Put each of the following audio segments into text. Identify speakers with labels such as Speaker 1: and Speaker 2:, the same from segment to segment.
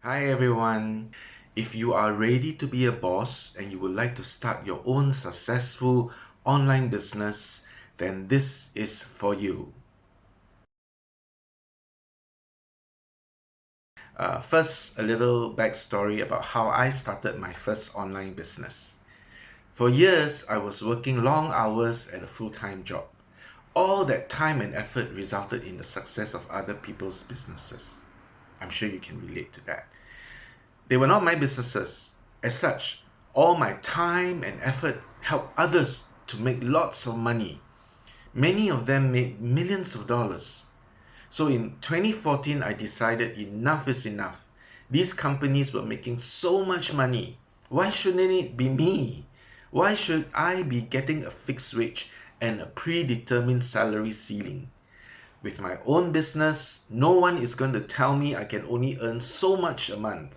Speaker 1: Hi everyone. If you are ready to be a boss and you would like to start your own successful online business, then this is for you. First, a little backstory about how I started my first online business. For years, I was working long hours at a full-time job. All that time and effort resulted in the success of other people's businesses. I'm sure you can relate to that. They were not my businesses. As such, all my time and effort helped others to make lots of money. Many of them made millions of dollars. So in 2014, I decided enough is enough. These companies were making so much money. Why shouldn't it be me? Why should I be getting a fixed wage and a predetermined salary ceiling? With my own business, no one is going to tell me I can only earn so much a month.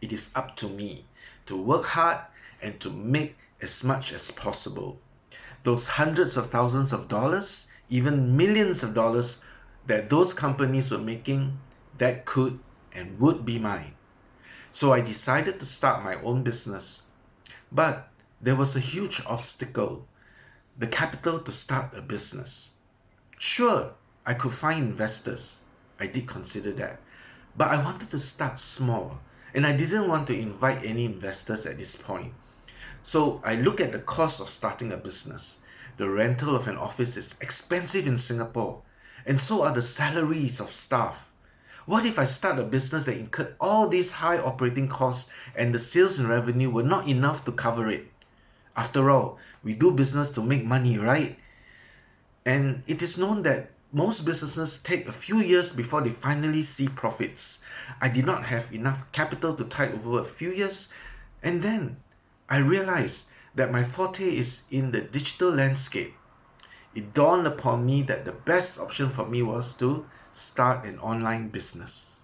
Speaker 1: It is up to me to work hard and to make as much as possible. Those hundreds of thousands of dollars, even millions of dollars that those companies were making, that could and would be mine. So I decided to start my own business. But there was a huge obstacle: the capital to start a business. Sure, I could find investors. I did consider that. But I wanted to start small, and I didn't want to invite any investors at this point. So I look at the cost of starting a business. The rental of an office is expensive in Singapore, and so are the salaries of staff. What if I start a business that incurred all these high operating costs and the sales and revenue were not enough to cover it? After all, we do business to make money, right? And it is known that most businesses take a few years before they finally see profits. I did not have enough capital to tide over a few years, and then I realized that my forte is in the digital landscape. It dawned upon me that the best option for me was to start an online business.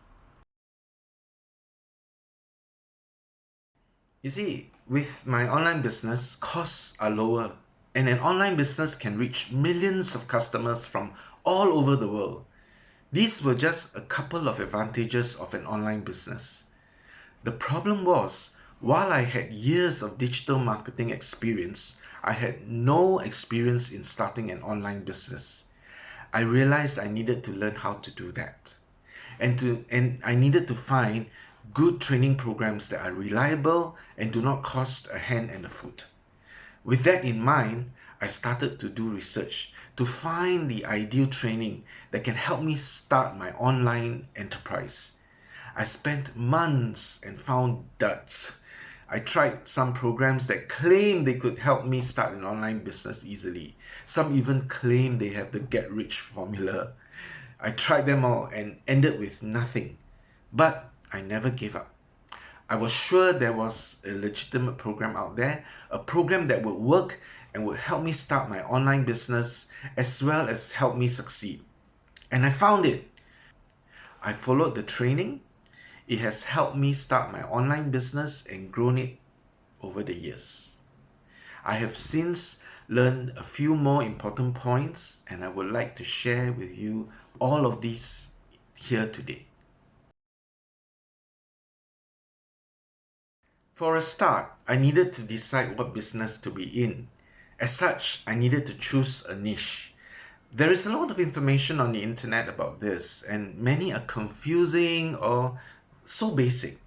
Speaker 1: You see, with my online business, costs are lower, and an online business can reach millions of customers from all over the world. These were just a couple of advantages of an online business. The problem was, while I had years of digital marketing experience, I had no experience in starting an online business. I realized I needed to learn how to do that. And I needed to find good training programs that are reliable and do not cost a hand and a foot. With that in mind, I started to do research to find the ideal training that can help me start my online enterprise. I spent months and found duds. I tried some programs that claimed they could help me start an online business easily. Some even claim they have the get-rich formula. I tried them all and ended with nothing. But I never gave up. I was sure there was a legitimate program out there, a program that would work and would help me start my online business as well as help me succeed. And I found it. I followed the training. It has helped me start my online business and grown it over the years. I have since learned a few more important points, and I would like to share with you all of these here today. For a start, I needed to decide what business to be in. As such, I needed to choose a niche. There is a lot of information on the internet about this, and many are confusing or so basic.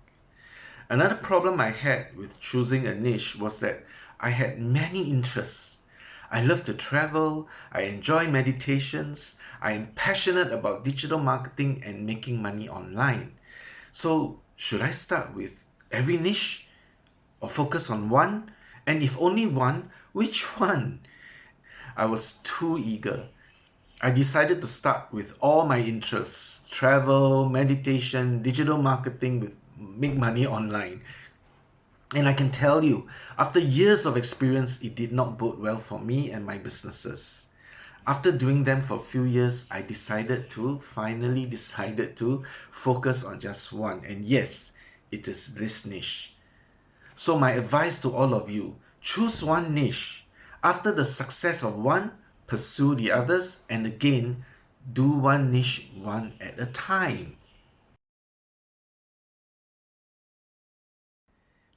Speaker 1: Another problem I had with choosing a niche was that I had many interests. I love to travel, I enjoy meditations, I am passionate about digital marketing and making money online. So, should I start with every niche or focus on one? And if only one, which one? I was too eager. I decided to start with all my interests: travel, meditation, digital marketing, with make money online. And I can tell you, after years of experience, it did not bode well for me and my businesses. After doing them for a few years, I finally decided to focus on just one. And yes, it is this niche. So my advice to all of you: choose one niche. After the success of one, pursue the others, and again, do one niche one at a time.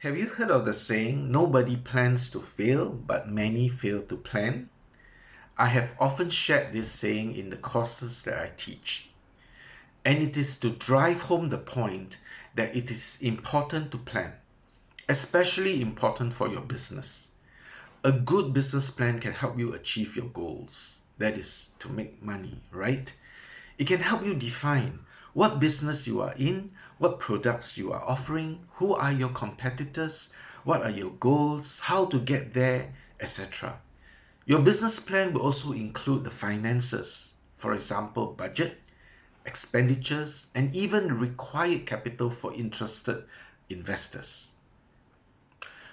Speaker 1: Have you heard of the saying, nobody plans to fail, but many fail to plan? I have often shared this saying in the courses that I teach. And it is to drive home the point that it is important to plan, especially important for your business. A good business plan can help you achieve your goals. That is to make money, right? It can help you define what business you are in, what products you are offering, who are your competitors, what are your goals, how to get there, etc. Your business plan will also include the finances, for example, budget, expenditures, and even required capital for interested investors.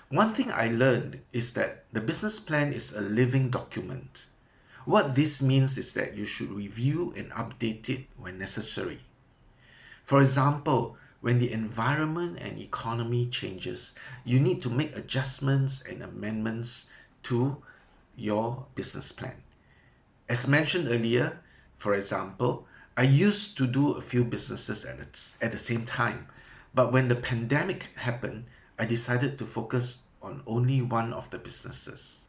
Speaker 1: One thing I learned is that the business plan is a living document. What this means is that you should review and update it when necessary. For example, when the environment and economy changes, you need to make adjustments and amendments to your business plan. As mentioned earlier, for example, I used to do a few businesses at the same time, but when the pandemic happened, I decided to focus on only one of the businesses.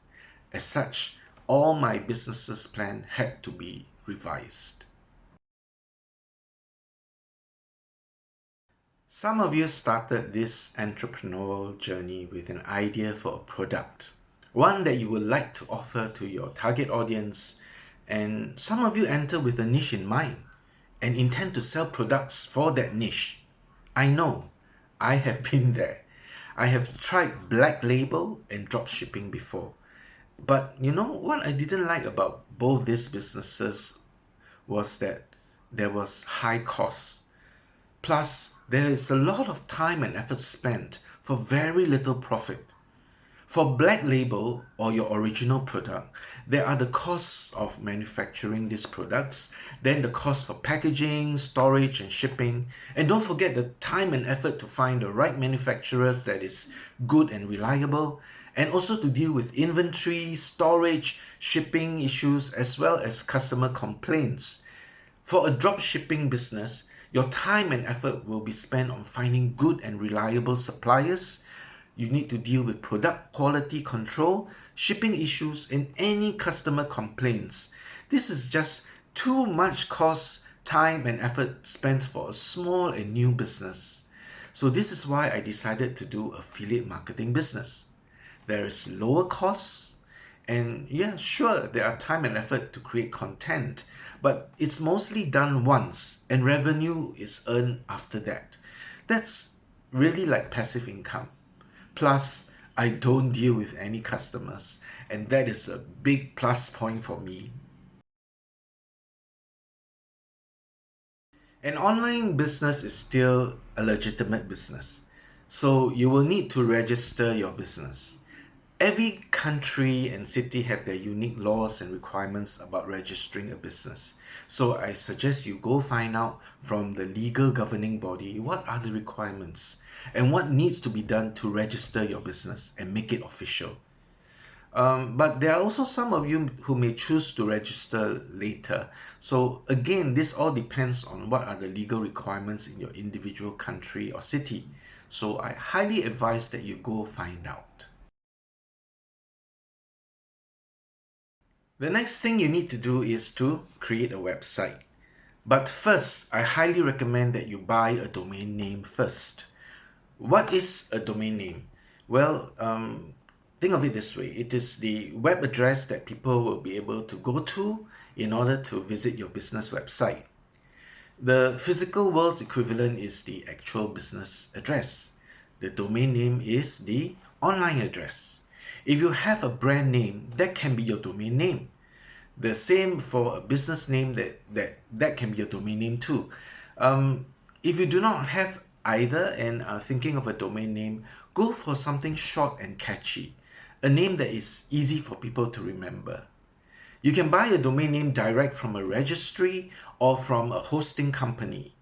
Speaker 1: As such, all my businesses plan had to be revised. Some of you started this entrepreneurial journey with an idea for a product, one that you would like to offer to your target audience, and some of you enter with a niche in mind and intend to sell products for that niche. I know, I have been there. I have tried black label and drop shipping before. But you know what I didn't like about both these businesses was that there was high costs. Plus, there is a lot of time and effort spent for very little profit. For black label or your original product, there are the costs of manufacturing these products, then the cost for packaging, storage and shipping, and don't forget the time and effort to find the right manufacturers that is good and reliable, and also to deal with inventory, storage, shipping issues, as well as customer complaints. For a drop shipping business, your time and effort will be spent on finding good and reliable suppliers. You need to deal with product quality control, shipping issues, and any customer complaints. This is just too much cost, time, and effort spent for a small and new business. So this is why I decided to do affiliate marketing business. There is lower costs, and yeah, sure, there are time and effort to create content, but it's mostly done once and revenue is earned after that. That's really like passive income. Plus, I don't deal with any customers, and that is a big plus point for me. An online business is still a legitimate business, so you will need to register your business. Every country and city have their unique laws and requirements about registering a business. So I suggest you go find out from the legal governing body what are the requirements and what needs to be done to register your business and make it official. But there are also some of you who may choose to register later. So again, this all depends on what are the legal requirements in your individual country or city. So I highly advise that you go find out. The next thing you need to do is to create a website. But first, I highly recommend that you buy a domain name first. What is a domain name? Well, think of it this way. It is the web address that people will be able to go to in order to visit your business website. The physical world's equivalent is the actual business address. The domain name is the online address. If you have a brand name, that can be your domain name. The same for a business name, that can be your domain name too. If you do not have either and are thinking of a domain name, go for something short and catchy, a name that is easy for people to remember. You can buy a domain name direct from a registry or from a hosting company.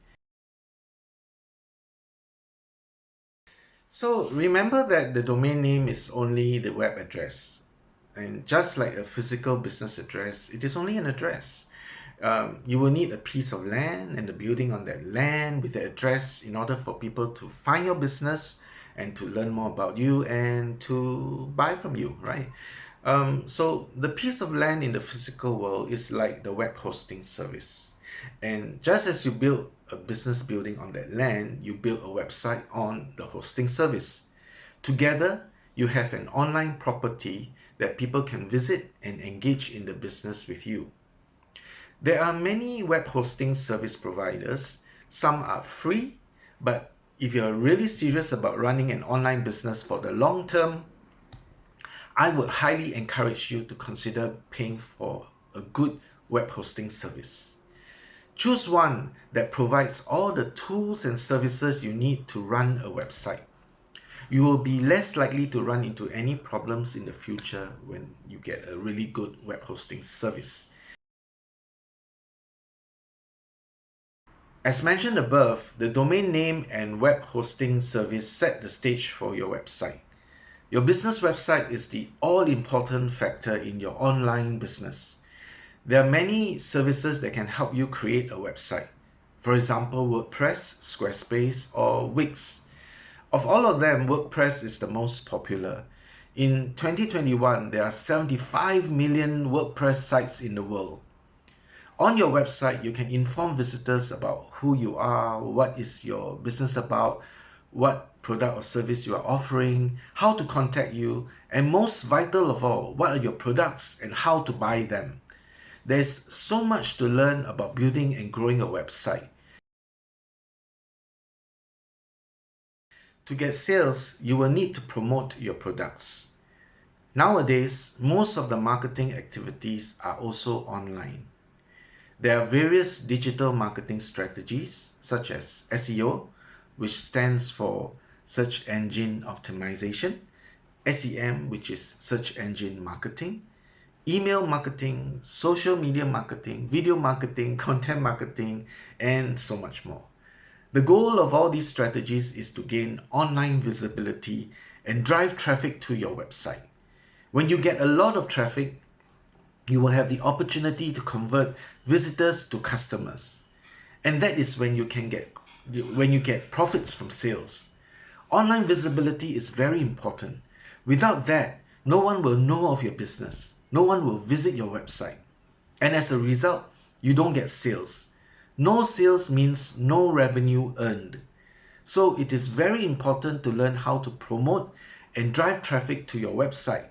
Speaker 1: So remember that the domain name is only the web address. And just like a physical business address, it is only an address. You will need a piece of land and the building on that land with the address in order for people to find your business and to learn more about you and to buy from you, right? So the piece of land in the physical world is like the web hosting service. And just as you build a business building on that land, you build a website on the hosting service. Together, you have an online property that people can visit and engage in the business with you. There are many web hosting service providers. Some are free, but if you're really serious about running an online business for the long term, I would highly encourage you to consider paying for a good web hosting service. Choose one that provides all the tools and services you need to run a website. You will be less likely to run into any problems in the future when you get a really good web hosting service. As mentioned above, the domain name and web hosting service set the stage for your website. Your business website is the all-important factor in your online business. There are many services that can help you create a website. For example, WordPress, Squarespace, or Wix. Of all of them, WordPress is the most popular. In 2021, there are 75 million WordPress sites in the world. On your website, you can inform visitors about who you are, what is your business about, what product or service you are offering, how to contact you, and most vital of all, what are your products and how to buy them. There's so much to learn about building and growing a website. To get sales, you will need to promote your products. Nowadays, most of the marketing activities are also online. There are various digital marketing strategies such as SEO, which stands for Search Engine Optimization, SEM, which is Search Engine Marketing, email marketing, social media marketing, video marketing, content marketing, and so much more. The goal of all these strategies is to gain online visibility and drive traffic to your website. When you get a lot of traffic, you will have the opportunity to convert visitors to customers. And that is when you get profits from sales. Online visibility is very important. Without that, no one will know of your business. No one will visit your website. And as a result, you don't get sales. No sales means no revenue earned. So it is very important to learn how to promote and drive traffic to your website.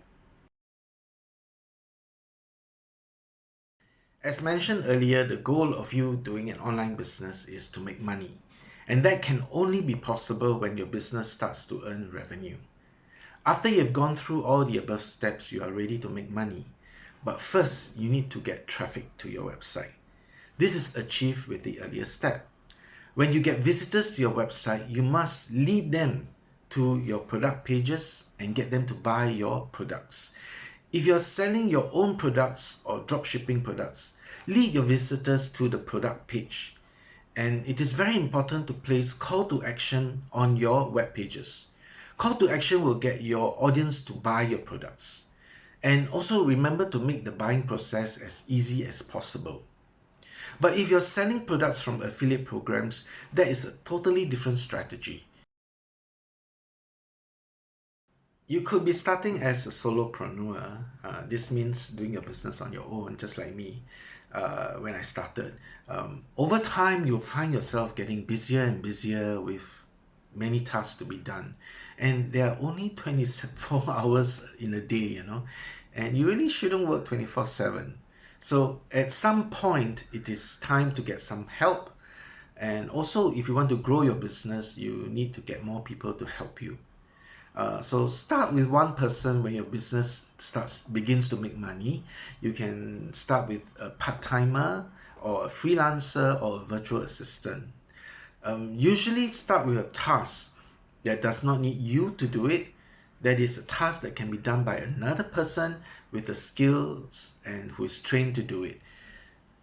Speaker 1: As mentioned earlier, the goal of you doing an online business is to make money. And that can only be possible when your business starts to earn revenue. After you've gone through all the above steps, you are ready to make money. But first, you need to get traffic to your website. This is achieved with the earlier step. When you get visitors to your website, you must lead them to your product pages and get them to buy your products. If you're selling your own products or dropshipping products, lead your visitors to the product page. And it is very important to place call to action on your web pages. Call to action will get your audience to buy your products. And also remember to make the buying process as easy as possible. But if you're selling products from affiliate programs, that is a totally different strategy. You could be starting as a solopreneur. This means doing your business on your own, just like me when I started. Over time, you'll find yourself getting busier and busier with many tasks to be done. And there are only 24 hours in a day, and you really shouldn't work 24/7. So at some point, it is time to get some help. And also, if you want to grow your business, you need to get more people to help you. So start with one person when your business begins to make money. You can start with a part-timer or a freelancer or a virtual assistant. Usually start with a task that does not need you to do it. That is a task that can be done by another person with the skills and who is trained to do it.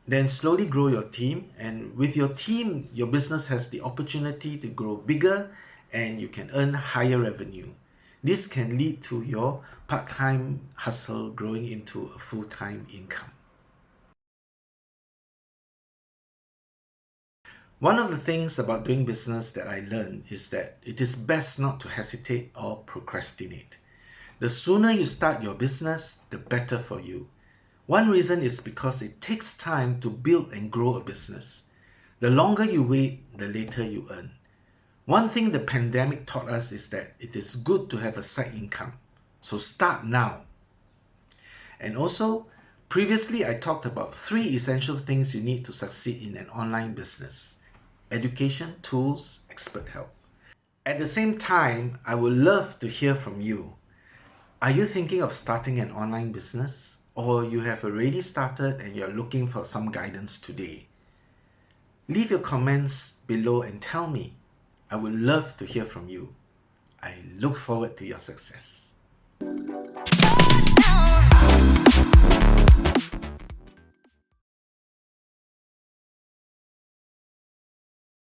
Speaker 1: Then slowly grow your team, and with your team, your business has the opportunity to grow bigger and you can earn higher revenue. This can lead to your part-time hustle growing into a full-time income. One of the things about doing business that I learned is that it is best not to hesitate or procrastinate. The sooner you start your business, the better for you. One reason is because it takes time to build and grow a business. The longer you wait, the later you earn. One thing the pandemic taught us is that it is good to have a side income. So start now. And also, previously I talked about 3 essential things you need to succeed in an online business: education, tools, expert help. At the same time, I would love to hear from you. Are you thinking of starting an online business? Or you have already started and you're looking for some guidance today? Leave your comments below and tell me. I would love to hear from you. I look forward to your success.